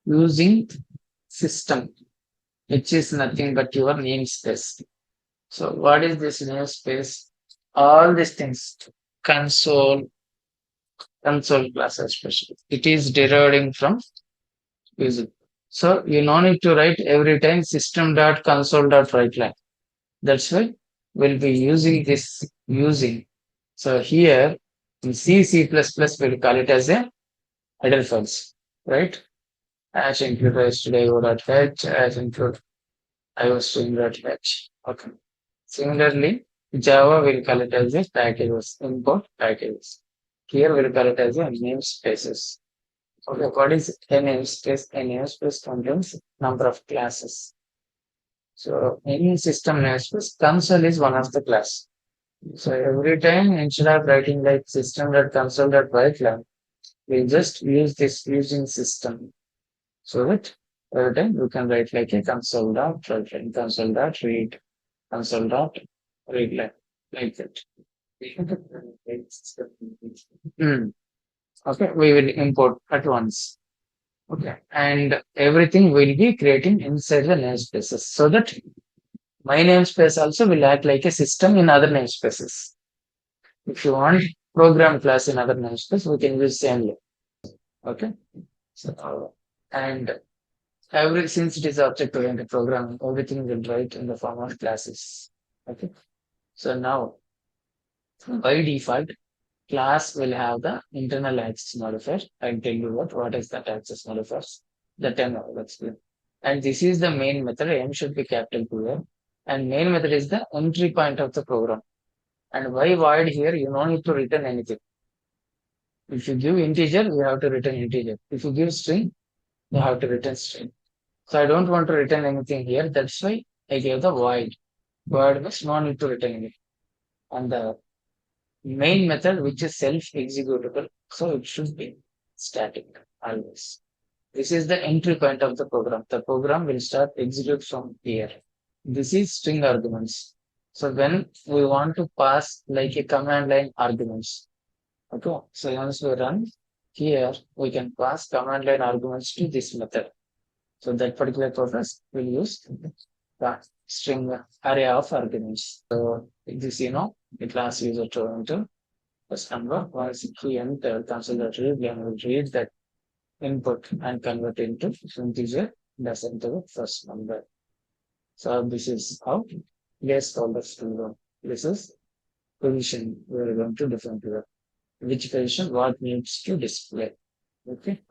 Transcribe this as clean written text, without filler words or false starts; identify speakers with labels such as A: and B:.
A: using system, which is nothing but your namespace. So what is this namespace? All these things, console, console class especially, it is deriving from using. So you no need to write every time system dot console dot write line. That's why we'll be using this using. So here in C++, we'll call it as a idle files, right? As include stdio.h, as include iostream.h. Okay. Similarly, Java will call it as a packages, import packages. Here we'll call it as a namespaces. Okay, what is a namespace? A namespace contains number of classes. So any system namespace, console is one of the class. So every time instead of writing like system.console.write line, we just use this using system. So that every time you can write like a console.write line, console.read, console.read line, like that. Hmm. Okay, we will import at once. Okay, and everything will be creating inside the namespaces so that my namespace also will act like a system in other namespaces. If you want program class in other namespace, we can use same way. Okay, so and every since it is object oriented programming, everything will write in the form of classes. Okay, so now by default, class will have the internal access modifier. I'll tell you what is that access modifier. The term I will explain. And this is the main method. M should be capital here. And main method is the entry point of the program. And why void here? You don't need to return anything. If you give integer, you have to return integer. If you give string, you have to return string. So I don't want to return anything here. That's why I gave the void. Void means no need to return anything. And the main method, which is self-executable, so it should be static always. This is the entry point of the program. The program will start execute from here. This is string arguments. So when we want to pass like a command line arguments, okay. So once we run here, we can pass command line arguments to this method. So that particular purpose will use the string array of arguments. So this, the class user to enter first number. Once he enter, consider read, then will read that input and convert into integer. That's enter the first number. So this is how placeholders to run. This is position we are going to define here. Which position what needs to display. Okay.